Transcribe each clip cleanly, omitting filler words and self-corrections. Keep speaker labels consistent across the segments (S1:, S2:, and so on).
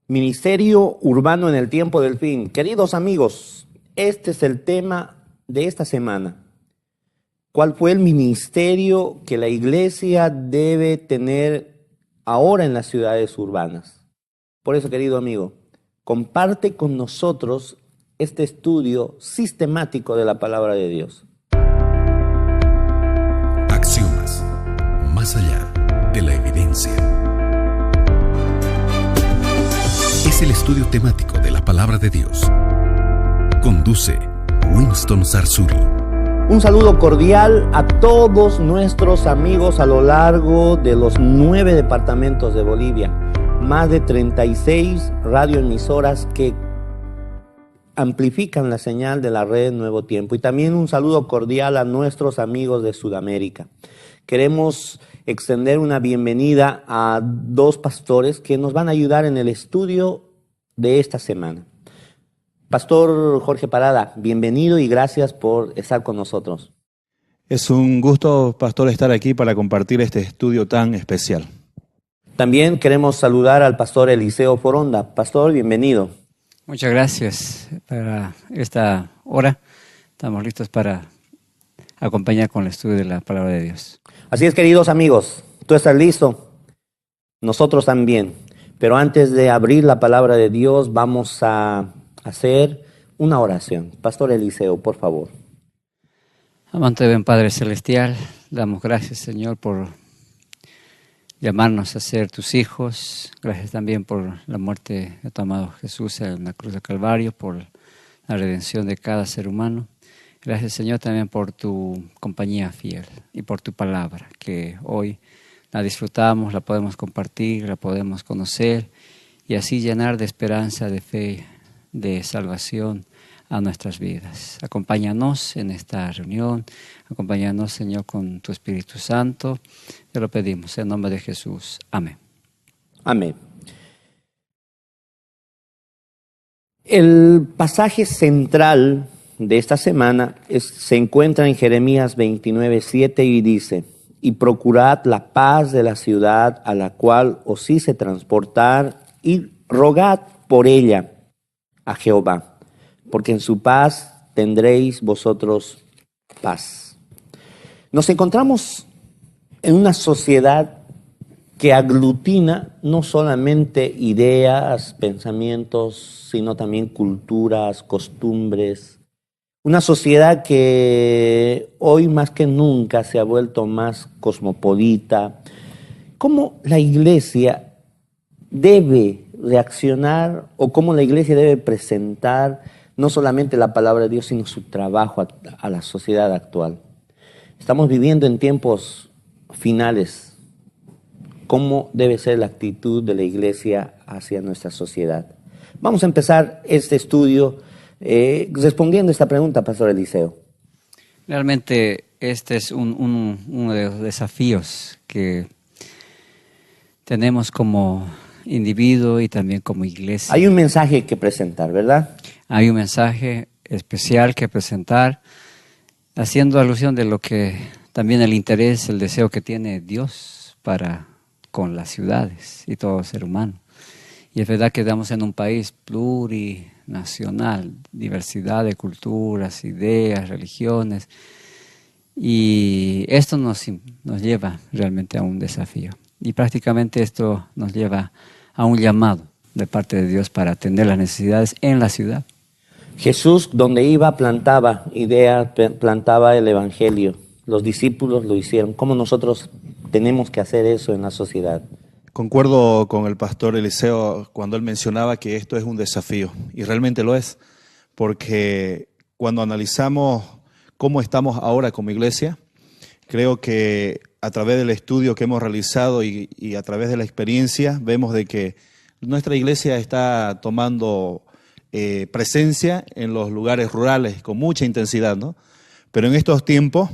S1: Ministerio urbano en el tiempo del fin. Queridos amigos, este es el tema de esta semana. ¿Cuál fue el ministerio que la iglesia debe tener ahora en las ciudades urbanas? Por eso, querido amigo, comparte con nosotros este estudio sistemático de la palabra de Dios.
S2: Axiomas, más allá de la evidencia. Es el estudio temático de la palabra de Dios. Conduce Winston Sarsuri.
S1: Un saludo cordial a todos nuestros amigos a lo largo de los 9 departamentos de Bolivia. Más de 36 radioemisoras que amplifican la señal de la red Nuevo Tiempo. Y también un saludo cordial a nuestros amigos de Sudamérica. Queremos extender una bienvenida a dos pastores que nos van a ayudar en el estudio de esta semana. Pastor Jorge Parada, bienvenido y gracias por estar con nosotros.
S3: Es un gusto, pastor, estar aquí para compartir este estudio tan especial.
S1: También queremos saludar al pastor Eliseo Foronda. Pastor, bienvenido.
S4: Muchas gracias para esta hora. Estamos listos para acompañar con el estudio de la palabra de Dios.
S1: Así es, queridos amigos, ¿tú estás listo? Nosotros también. Pero antes de abrir la palabra de Dios, vamos a hacer una oración. Pastor Eliseo, por favor.
S4: Amante buen Padre Celestial, damos gracias, Señor, por llamarnos a ser tus hijos. Gracias también por la muerte de tu amado Jesús en la cruz del Calvario, por la redención de cada ser humano. Gracias, Señor, también por tu compañía fiel y por tu palabra, que hoy la disfrutamos, la podemos compartir, la podemos conocer y así llenar de esperanza, de fe, de salvación a nuestras vidas. Acompáñanos en esta reunión, acompáñanos, Señor, con tu Espíritu Santo. Te lo pedimos en nombre de Jesús. Amén.
S1: Amén. El pasaje central de esta semana se encuentra en Jeremías 29:7 y dice: y procurad la paz de la ciudad a la cual os hice transportar y rogad por ella a Jehová, porque en su paz tendréis vosotros paz. Nos encontramos en una sociedad que aglutina no solamente ideas, pensamientos, sino también culturas, costumbres. Una sociedad que hoy más que nunca se ha vuelto más cosmopolita. ¿Cómo la iglesia debe reaccionar o cómo la iglesia debe presentar no solamente la palabra de Dios, sino su trabajo a la sociedad actual? Estamos viviendo en tiempos finales. ¿Cómo debe ser la actitud de la iglesia hacia nuestra sociedad? Vamos a empezar este estudio respondiendo esta pregunta, Pastor Eliseo.
S4: Realmente este es uno de los desafíos que tenemos como individuo y también como iglesia.
S1: Hay un mensaje que presentar, ¿verdad?
S4: Hay un mensaje especial que presentar, haciendo alusión de lo que también el interés, el deseo que tiene Dios para con las ciudades y todo ser humano. Y es verdad que estamos en un país plurinacional, diversidad de culturas, ideas, religiones, y esto nos lleva realmente a un desafío. Y prácticamente esto nos lleva a un llamado de parte de Dios para atender las necesidades en la ciudad.
S1: Jesús, donde iba, plantaba ideas, plantaba el evangelio. Los discípulos lo hicieron. ¿Cómo nosotros tenemos que hacer eso en la sociedad?
S3: Concuerdo con el pastor Eliseo cuando él mencionaba que esto es un desafío, y realmente lo es, porque cuando analizamos cómo estamos ahora como iglesia, creo que a través del estudio que hemos realizado y a través de la experiencia, vemos de que nuestra iglesia está tomando presencia en los lugares rurales con mucha intensidad, ¿no? Pero en estos tiempos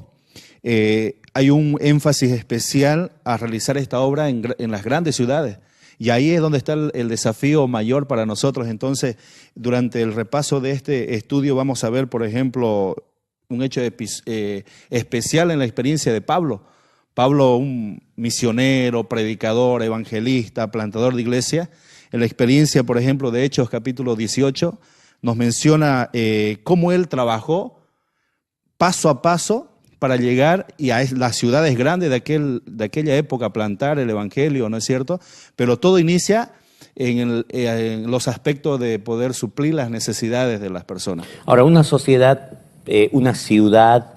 S3: hay un énfasis especial a realizar esta obra en las grandes ciudades. Y ahí es donde está el desafío mayor para nosotros. Entonces, durante el repaso de este estudio vamos a ver, por ejemplo, un hecho especial en la experiencia de Pablo. Pablo, un misionero, predicador, evangelista, plantador de iglesia, En la experiencia, por ejemplo, de Hechos capítulo 18, nos menciona cómo él trabajó paso a paso para llegar y a las ciudades grandes de aquella época, plantar el evangelio, ¿no es cierto? Pero todo inicia en los aspectos de poder suplir las necesidades de las personas.
S1: Ahora, una sociedad, una ciudad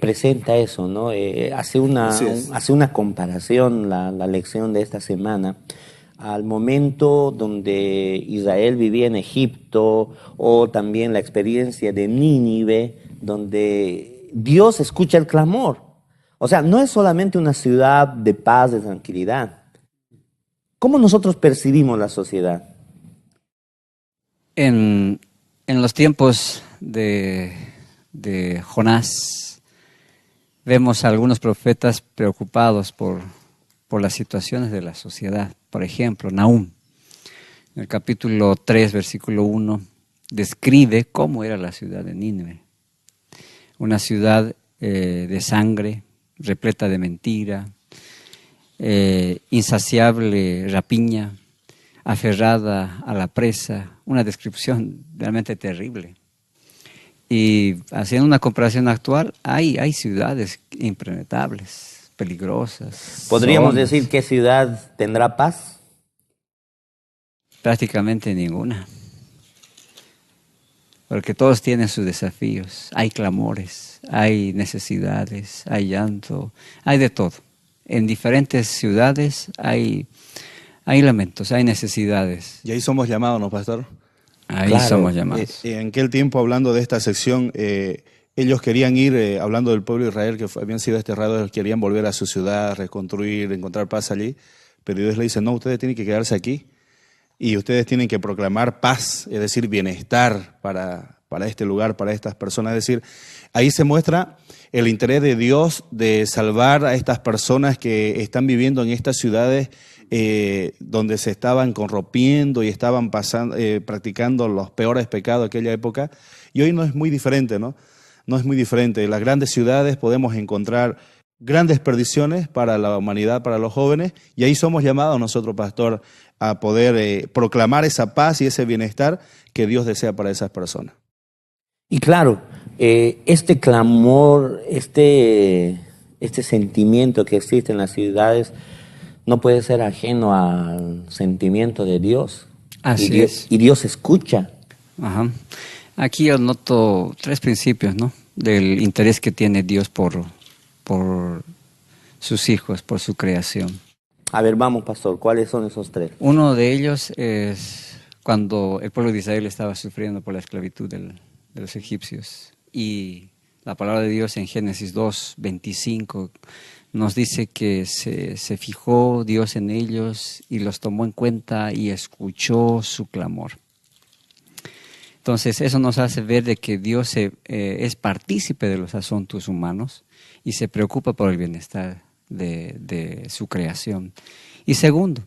S1: presenta eso, ¿no? Hace una comparación la lección de esta semana al momento donde Israel vivía en Egipto, o también la experiencia de Nínive, donde Dios escucha el clamor. O sea, no es solamente una ciudad de paz, de tranquilidad. ¿Cómo nosotros percibimos la sociedad?
S4: En los tiempos de Jonás, vemos a algunos profetas preocupados por las situaciones de la sociedad. Por ejemplo, Nahum, en el capítulo 3, versículo 1, describe cómo era la ciudad de Nínive. Una ciudad de sangre, repleta de mentira, insaciable rapiña, aferrada a la presa, una descripción realmente terrible. Y haciendo una comparación actual, hay ciudades impenetrables, peligrosas.
S1: ¿Podríamos decir qué ciudad tendrá paz?
S4: Prácticamente ninguna. Porque todos tienen sus desafíos. Hay clamores, hay necesidades, hay llanto, hay de todo. En diferentes ciudades hay lamentos, hay necesidades.
S3: Y ahí somos llamados, ¿no, pastor?
S4: Ahí
S1: Claro,
S4: somos llamados.
S3: En aquel tiempo, hablando de esta sección, ellos querían ir, hablando del pueblo de Israel, que habían sido desterrados, ellos querían volver a su ciudad, reconstruir, encontrar paz allí. Pero Dios le dice, no, ustedes tienen que quedarse aquí y ustedes tienen que proclamar paz, es decir, bienestar para este lugar, para estas personas. Es decir, ahí se muestra el interés de Dios de salvar a estas personas que están viviendo en estas ciudades donde se estaban corrompiendo y estaban practicando los peores pecados de aquella época. Y hoy no es muy diferente, ¿no? No es muy diferente. En las grandes ciudades podemos encontrar grandes perdiciones para la humanidad, para los jóvenes, y ahí somos llamados nosotros, pastor, a poder proclamar esa paz y ese bienestar que Dios desea para esas personas.
S1: Y claro, este clamor, este sentimiento que existe en las ciudades no puede ser ajeno al sentimiento de Dios.
S4: Así es.
S1: Y Dios escucha.
S4: Ajá. Aquí yo noto 3 principios, ¿no? Del interés que tiene Dios por sus hijos, por su creación.
S1: A ver, vamos, pastor, ¿cuáles son esos 3?
S4: Uno de ellos es cuando el pueblo de Israel estaba sufriendo por la esclavitud de los egipcios. Y la palabra de Dios en Génesis 2, 25 nos dice que se fijó Dios en ellos y los tomó en cuenta y escuchó su clamor. Entonces eso nos hace ver de que Dios es partícipe de los asuntos humanos y se preocupa por el bienestar de su creación. Y segundo,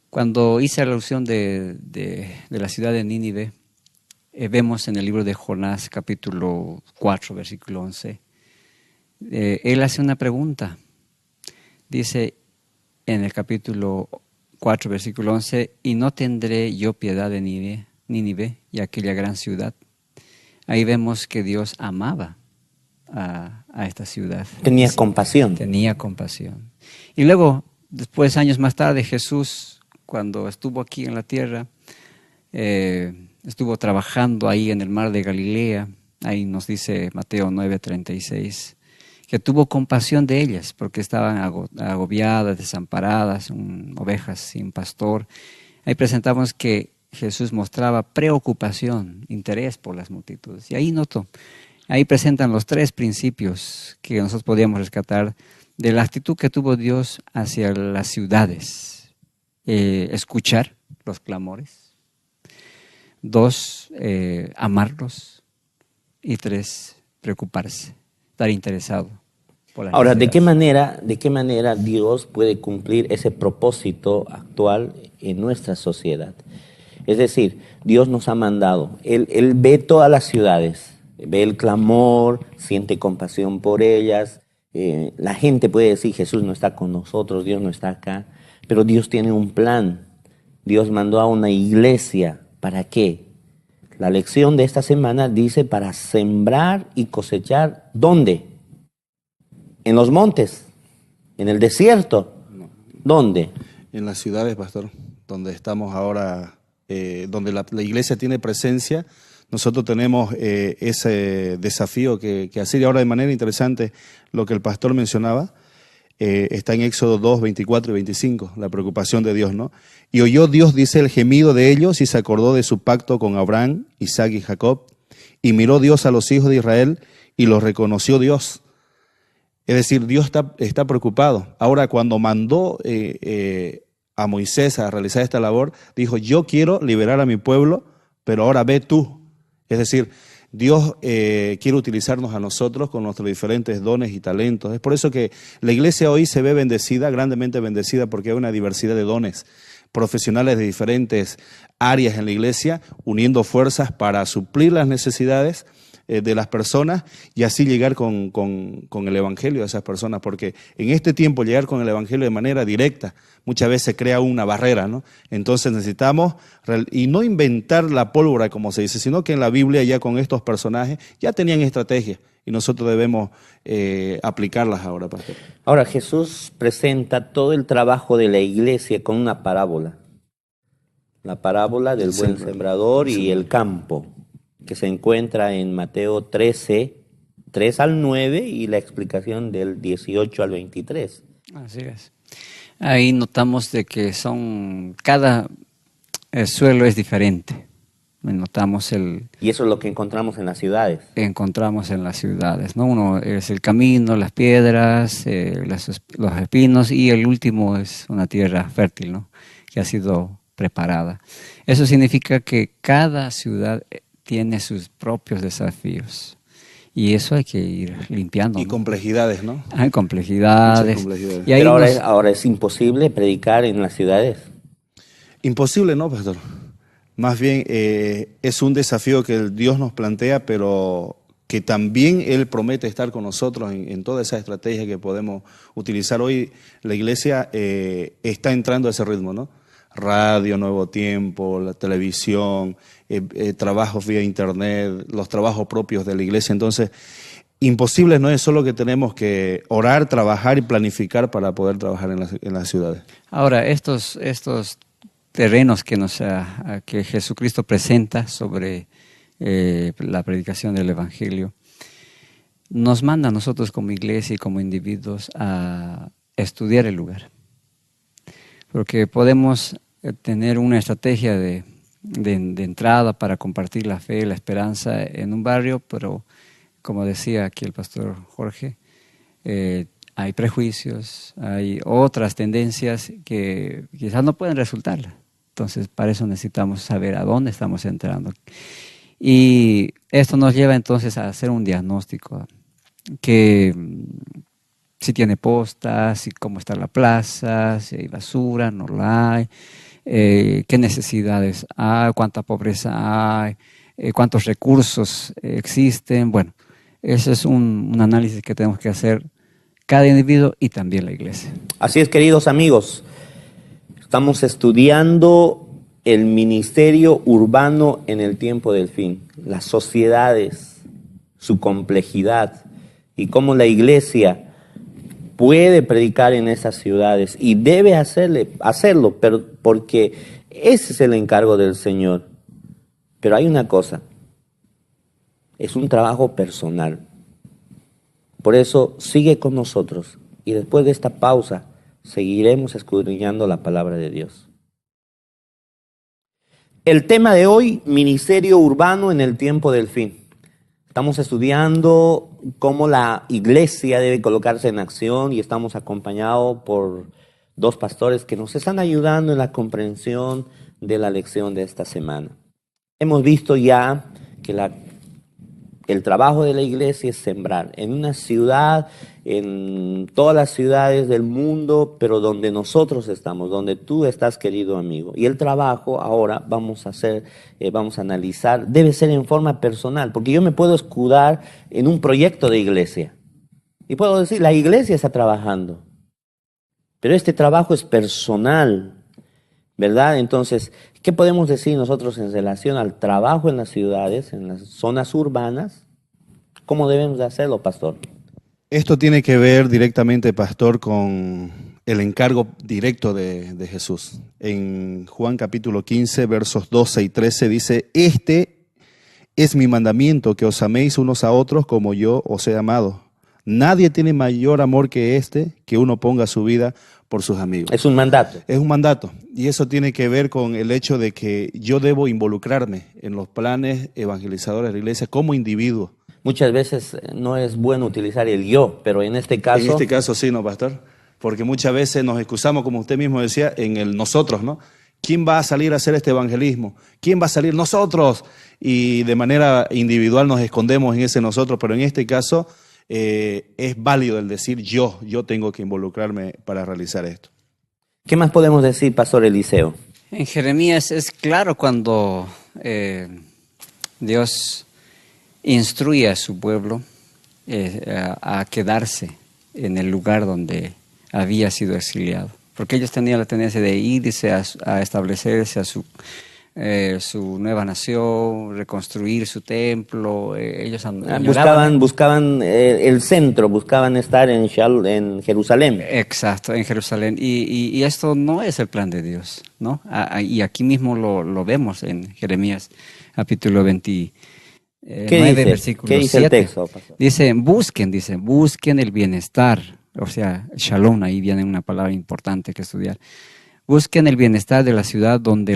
S4: cuando hice alusión de la ciudad de Nínive, vemos en el libro de Jonás, capítulo 4, versículo 11, él hace una pregunta. Dice en el capítulo 4, versículo 11, ¿y no tendré yo piedad de Nínive y aquella gran ciudad? Ahí vemos que Dios amaba a esta ciudad.
S1: Tenía compasión.
S4: Tenía compasión. Y luego, después, años más tarde, Jesús, cuando estuvo aquí en la tierra, estuvo trabajando ahí en el mar de Galilea. Ahí nos dice Mateo 9:36, que tuvo compasión de ellas porque estaban agobiadas, desamparadas, ovejas sin pastor. Ahí presentamos que Jesús mostraba preocupación, interés por las multitudes. Y ahí presentan los 3 principios que nosotros podíamos rescatar de la actitud que tuvo Dios hacia las ciudades. Escuchar los clamores. 2, amarlos. Y 3, preocuparse, estar interesado por las
S1: Ahora,
S4: necesidades.
S1: ¿de qué manera Dios puede cumplir ese propósito actual en nuestra sociedad? Es decir, Dios nos ha mandado, Él ve todas las ciudades, ve el clamor, siente compasión por ellas. La gente puede decir, Jesús no está con nosotros, Dios no está acá, pero Dios tiene un plan Dios mandó a una iglesia. ¿Para qué? La lección de esta semana dice para sembrar y cosechar. ¿Dónde? En los montes, en el desierto. ¿Dónde?
S3: En las ciudades, pastor, donde estamos ahora, donde la iglesia tiene presencia. Nosotros tenemos ese desafío que así de ahora de manera interesante lo que el pastor mencionaba, está en Éxodo 2, 24 y 25, la preocupación de Dios, ¿no? Y oyó Dios, dice, el gemido de ellos y se acordó de su pacto con Abraham, Isaac y Jacob, y miró Dios a los hijos de Israel y los reconoció Dios. Es decir, Dios está preocupado. Ahora, cuando mandó a Moisés a realizar esta labor, dijo, yo quiero liberar a mi pueblo, pero ahora ve tú. Es decir, Dios quiere utilizarnos a nosotros con nuestros diferentes dones y talentos. Es por eso que la iglesia hoy se ve bendecida, grandemente bendecida, porque hay una diversidad de dones, profesionales de diferentes áreas en la iglesia, uniendo fuerzas para suplir las necesidades de las personas y así llegar con el evangelio a esas personas, porque en este tiempo llegar con el evangelio de manera directa muchas veces crea una barrera, ¿no? Entonces necesitamos, y no inventar la pólvora como se dice, sino que en la Biblia ya con estos personajes ya tenían estrategias y nosotros debemos aplicarlas ahora, pastor.
S1: Ahora Jesús presenta todo el trabajo de la iglesia con una parábola. La parábola del buen sembrador y el campo, que se encuentra en Mateo 13, 3 al 9 y la explicación del 18 al 23.
S4: Así es. Ahí notamos de que cada suelo es diferente. Notamos
S1: y eso es lo que encontramos en las ciudades.
S4: Encontramos en las ciudades, ¿no? Uno es el camino, las piedras, los espinos, y el último es una tierra fértil, ¿no? Que ha sido preparada. Eso significa que cada ciudad tiene sus propios desafíos. Y eso hay que ir limpiando,
S3: Y
S4: ¿no?
S3: complejidades, ¿no?
S4: Hay complejidades.
S3: complejidades.
S4: Y ahí
S1: Pero ahora es imposible predicar en las ciudades.
S3: Imposible, ¿no, pastor? Más bien es un desafío que Dios nos plantea, pero que también Él promete estar con nosotros en toda esa estrategia que podemos utilizar. Hoy la iglesia está entrando a ese ritmo, ¿no? Radio, Nuevo Tiempo, la televisión, trabajos vía internet, los trabajos propios de la iglesia. Entonces, imposible no es solo que tenemos que orar, trabajar y planificar para poder trabajar en las ciudades.
S4: Ahora, estos terrenos que Jesucristo presenta sobre la predicación del Evangelio, nos manda a nosotros como iglesia y como individuos a estudiar el lugar. Porque podemos tener una estrategia de entrada para compartir la fe, la esperanza en un barrio, pero como decía aquí el pastor Jorge, hay prejuicios, hay otras tendencias que quizás no pueden resultar. Entonces, para eso necesitamos saber a dónde estamos entrando. Y esto nos lleva entonces a hacer un diagnóstico, que si tiene postas, si cómo está la plaza, si hay basura, no la hay, qué necesidades hay, cuánta pobreza hay, cuántos recursos existen. Bueno, ese es un análisis que tenemos que hacer cada individuo y también la iglesia.
S1: Así es, queridos amigos, estamos estudiando el ministerio urbano en el tiempo del fin, las sociedades, su complejidad y cómo la iglesia puede predicar en esas ciudades y debe hacerlo, pero porque ese es el encargo del Señor. Pero hay una cosa, es un trabajo personal. Por eso sigue con nosotros y después de esta pausa seguiremos escudriñando la palabra de Dios. El tema de hoy, ministerio urbano en el tiempo del fin. Estamos estudiando cómo la iglesia debe colocarse en acción y estamos acompañados por dos pastores que nos están ayudando en la comprensión de la lección de esta semana. Hemos visto ya que el trabajo de la iglesia es sembrar en una ciudad, en todas las ciudades del mundo, pero donde nosotros estamos, donde tú estás, querido amigo. Y el trabajo ahora vamos a analizar, debe ser en forma personal, porque yo me puedo escudar en un proyecto de iglesia. Y puedo decir, la iglesia está trabajando, pero este trabajo es personal. ¿verdad? Entonces, ¿qué podemos decir nosotros en relación al trabajo en las ciudades, en las zonas urbanas? ¿Cómo debemos de hacerlo, pastor?
S3: Esto tiene que ver directamente, pastor, con el encargo directo de Jesús. En Juan capítulo 15, versos 12 y 13 dice, este es mi mandamiento, que os améis unos a otros como yo os he amado. Nadie tiene mayor amor que este, que uno ponga su vida por sus amigos.
S1: Es un mandato.
S3: Es un mandato, y eso tiene que ver con el hecho de que yo debo involucrarme en los planes evangelizadores de la iglesia como individuo.
S1: Muchas veces no es bueno utilizar el yo, pero en este caso...
S3: En este caso sí, ¿no, pastor? Porque muchas veces nos excusamos, como usted mismo decía, en el nosotros, ¿no? ¿Quién va a salir a hacer este evangelismo? ¿Quién va a salir? ¡Nosotros! Y de manera individual nos escondemos en ese nosotros, pero en este caso es válido el decir yo tengo que involucrarme para realizar esto.
S1: ¿Qué más podemos decir, pastor Eliseo?
S4: En Jeremías es claro cuando Dios instruye a su pueblo a quedarse en el lugar donde había sido exiliado, porque ellos tenían la tendencia de irse a establecerse a su nueva nación, reconstruir su templo. Ellos
S1: buscaban el centro, buscaban estar en Jerusalén.
S4: Exacto, en Jerusalén. Y esto no es el plan de Dios, ¿no? Y aquí mismo lo vemos en Jeremías capítulo 20.
S1: ¿Qué dice el texto?
S4: Dice, busquen el bienestar, o sea, shalom, ahí viene una palabra importante que estudiar. Busquen el bienestar de la ciudad donde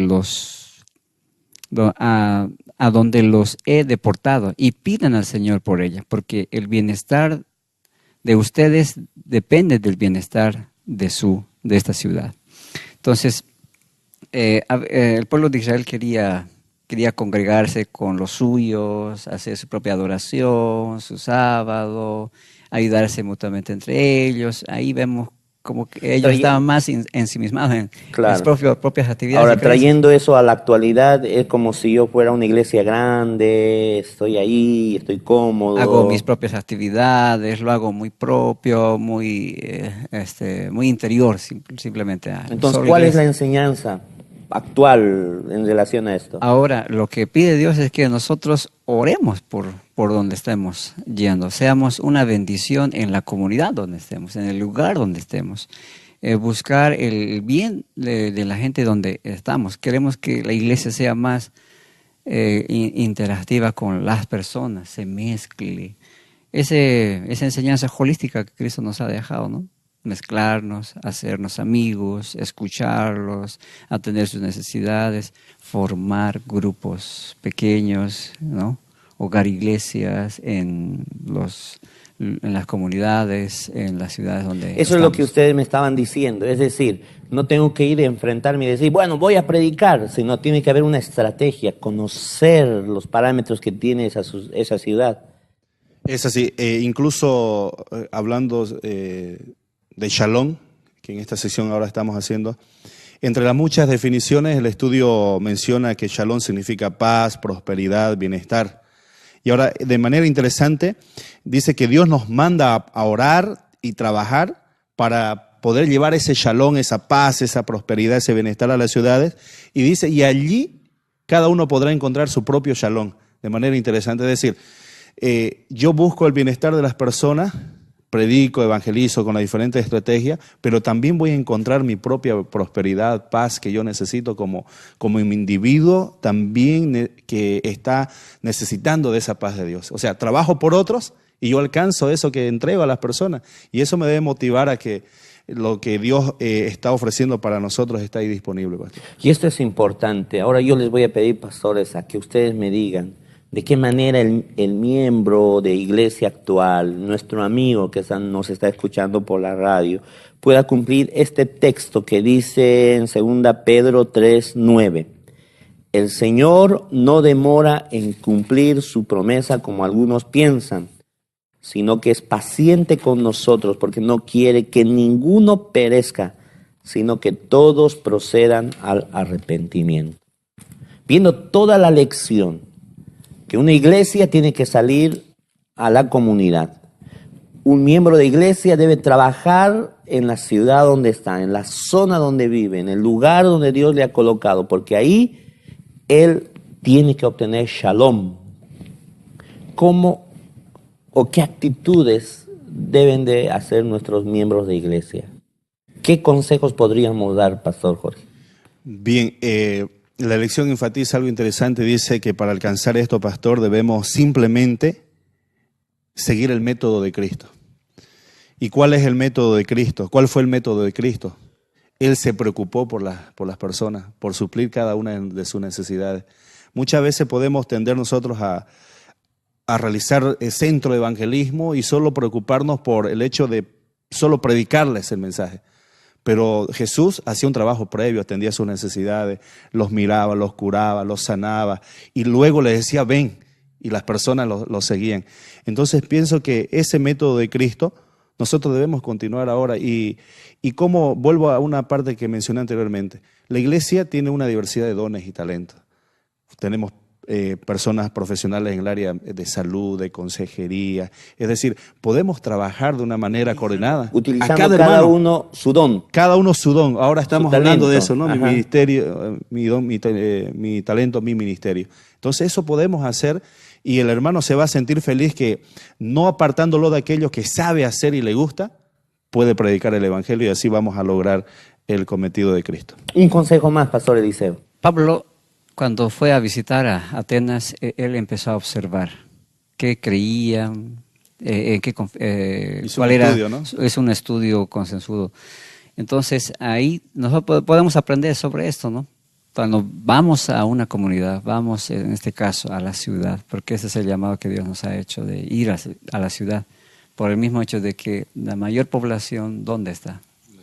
S4: a donde los he deportado y pidan al Señor por ella, porque el bienestar de ustedes depende del bienestar de esta ciudad. Entonces, el pueblo de Israel quería congregarse con los suyos, hacer su propia adoración, su sábado, ayudarse mutuamente entre ellos. Ahí vemos como que ellos estaban más ensimismados en las propias actividades.
S1: Ahora, trayendo eso a la actualidad, es como si yo fuera una iglesia grande, estoy ahí, estoy cómodo.
S4: Hago mis propias actividades, lo hago muy propio, muy interior, simplemente.
S1: Entonces, ¿cuál es la enseñanza actual en relación a esto?
S4: Ahora, lo que pide Dios es que nosotros oremos por donde estemos yendo, seamos una bendición en la comunidad donde estemos, en el lugar donde estemos, buscar el bien de la gente donde estamos. Queremos que la iglesia sea más interactiva con las personas, se mezcle. Esa enseñanza holística que Cristo nos ha dejado, ¿no? Mezclarnos, hacernos amigos, escucharlos, atender sus necesidades, formar grupos pequeños, ¿no? Hogar iglesias en las comunidades, en las ciudades donde
S1: Eso es lo que ustedes me estaban diciendo, es decir, no tengo que ir a enfrentarme y decir, bueno, voy a predicar, sino tiene que haber una estrategia, conocer los parámetros que tiene esa ciudad.
S3: Es así, incluso hablando de Shalom, que en esta sección ahora estamos haciendo, entre las muchas definiciones el estudio menciona que Shalom significa paz, prosperidad, bienestar. Y ahora, de manera interesante, dice que Dios nos manda a orar y trabajar para poder llevar ese Shalom, esa paz, esa prosperidad, ese bienestar a las ciudades. Y dice, y allí cada uno podrá encontrar su propio Shalom. De manera interesante, es decir, yo busco el bienestar de las personas, predico, evangelizo con las diferentes estrategias, pero también voy a encontrar mi propia prosperidad, paz que yo necesito como mi individuo también que está necesitando de esa paz de Dios. O sea, trabajo por otros y yo alcanzo eso que entrego a las personas. Y eso me debe motivar a que lo que Dios está ofreciendo para nosotros está ahí disponible, pastor.
S1: Y esto es importante. Ahora yo les voy a pedir, pastores, a que ustedes me digan de qué manera el miembro de iglesia actual, nuestro amigo que nos está escuchando por la radio, pueda cumplir este texto que dice en 2 Pedro 3:9. El Señor no demora en cumplir su promesa como algunos piensan, sino que es paciente con nosotros porque no quiere que ninguno perezca, sino que todos procedan al arrepentimiento. Viendo toda la lección que una iglesia tiene que salir a la comunidad. Un miembro de iglesia debe trabajar en la ciudad donde está, en la zona donde vive, en el lugar donde Dios le ha colocado, porque ahí él tiene que obtener shalom. ¿Cómo o qué actitudes deben de hacer nuestros miembros de iglesia? ¿Qué consejos podríamos dar, Pastor Jorge?
S3: Bien, la lección enfatiza algo interesante. Dice que para alcanzar esto, pastor, debemos simplemente seguir el método de Cristo. ¿Y cuál es el método de Cristo? ¿Cuál fue el método de Cristo? Él se preocupó por las personas, por suplir cada una de sus necesidades. Muchas veces podemos tender nosotros a realizar el centro de evangelismo y solo preocuparnos por el hecho de solo predicarles el mensaje. Pero Jesús hacía un trabajo previo, atendía sus necesidades, los miraba, los curaba, los sanaba y luego les decía ven y las personas lo seguían. Entonces pienso que ese método de Cristo nosotros debemos continuar ahora y como vuelvo a una parte que mencioné anteriormente, la iglesia tiene una diversidad de dones y talentos. Tenemos personas profesionales en el área de salud, de consejería. Es decir, podemos trabajar de una manera coordinada.
S1: Utilizando cada uno su don.
S3: Cada uno su don. Ahora estamos hablando de eso, ¿no?
S1: Ajá.
S3: Mi ministerio, mi don, mi talento, mi ministerio. Entonces eso podemos hacer y el hermano se va a sentir feliz que no apartándolo de aquello que sabe hacer y le gusta, puede predicar el evangelio y así vamos a lograr el cometido de Cristo.
S1: Un consejo más, Pastor Eliseo.
S4: Pablo, cuando fue a visitar a Atenas, él empezó a observar qué creían,
S3: Hizo
S4: cuál
S3: un
S4: era.
S3: estudio, ¿no?
S4: Es un estudio consensuado. Entonces, ahí nosotros podemos aprender sobre esto, ¿no? Cuando vamos a una comunidad, vamos en este caso a la ciudad, porque ese es el llamado que Dios nos ha hecho de ir a la ciudad, por el mismo hecho de que la mayor población, ¿dónde está?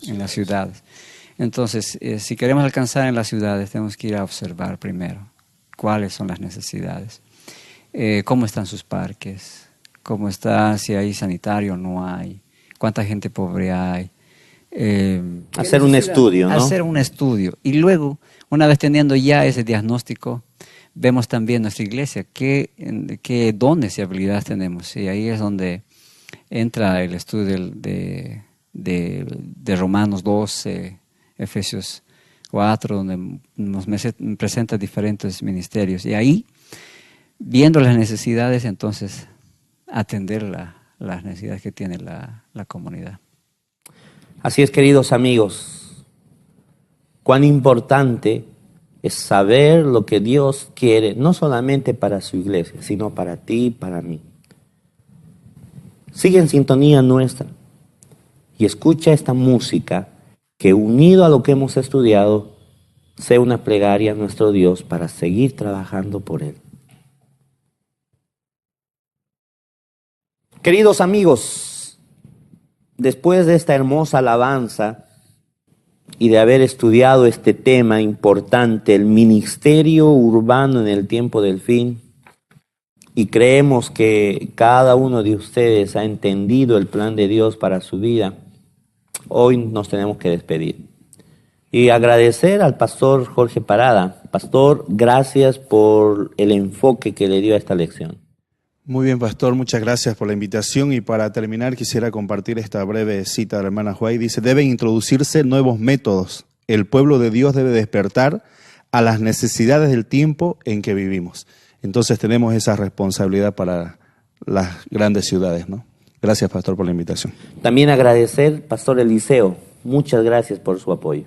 S4: En las ciudades. Entonces, si queremos alcanzar en las ciudades, tenemos que ir a observar primero cuáles son las necesidades, cómo están sus parques, cómo está, si hay sanitario o no hay, cuánta gente pobre hay.
S1: Hacer un estudio, ¿no?
S4: Hacer un estudio. Y luego, una vez teniendo ya ese diagnóstico, vemos también nuestra iglesia, qué dones y habilidades tenemos. Y ahí es donde entra el estudio de Romanos 12, Efesios 4, donde nos presenta diferentes ministerios. Y ahí, viendo las necesidades, entonces atender las necesidades que tiene la comunidad.
S1: Así es, queridos amigos, cuán importante es saber lo que Dios quiere, no solamente para su iglesia, sino para ti y para mí. Sigue en sintonía nuestra y escucha esta música que, unido a lo que hemos estudiado, sea una plegaria a nuestro Dios para seguir trabajando por Él. Queridos amigos, después de esta hermosa alabanza y de haber estudiado este tema importante, el ministerio urbano en el tiempo del fin, y creemos que cada uno de ustedes ha entendido el plan de Dios para su vida, hoy nos tenemos que despedir. Y agradecer al pastor Jorge Parada. Pastor, gracias por el enfoque que le dio a esta lección.
S3: Muy bien, pastor, muchas gracias por la invitación y para terminar quisiera compartir esta breve cita de la hermana Huay. Dice, deben introducirse nuevos métodos. El pueblo de Dios debe despertar a las necesidades del tiempo en que vivimos. Entonces tenemos esa responsabilidad para las grandes ciudades, ¿no? Gracias, pastor, por la invitación.
S1: También agradecer, pastor Eliseo, muchas gracias por su apoyo.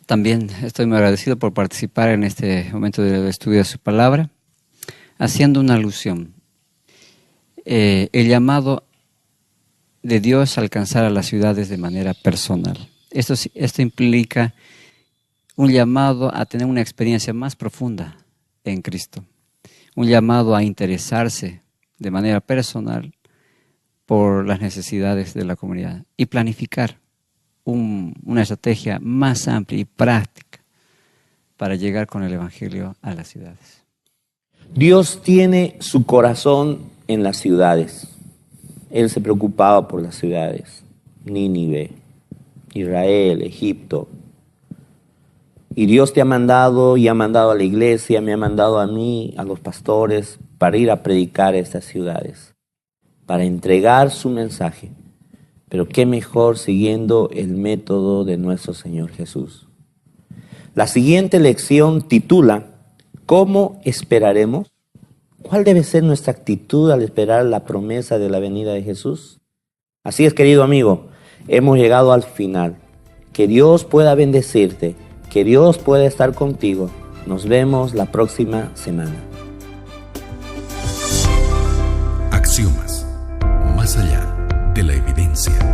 S4: También estoy muy agradecido por participar en este momento del estudio de su palabra, haciendo una alusión. El llamado de Dios a alcanzar a las ciudades de manera personal. Esto implica un llamado a tener una experiencia más profunda en Cristo. Un llamado a interesarse de manera personal por las necesidades de la comunidad y planificar una estrategia más amplia y práctica para llegar con el Evangelio a las ciudades.
S1: Dios tiene su corazón en las ciudades. Él se preocupaba por las ciudades. Nínive, Israel, Egipto. Y Dios te ha mandado y ha mandado a la iglesia, me ha mandado a mí, a los pastores, para ir a predicar a estas ciudades, para entregar su mensaje. Pero qué mejor siguiendo el método de nuestro Señor Jesús. La siguiente lección titula ¿Cómo esperaremos? ¿Cuál debe ser nuestra actitud al esperar la promesa de la venida de Jesús? Así es, querido amigo, hemos llegado al final. Que Dios pueda bendecirte, que Dios pueda estar contigo. Nos vemos la próxima semana.
S2: Axiomas, más allá de la evidencia.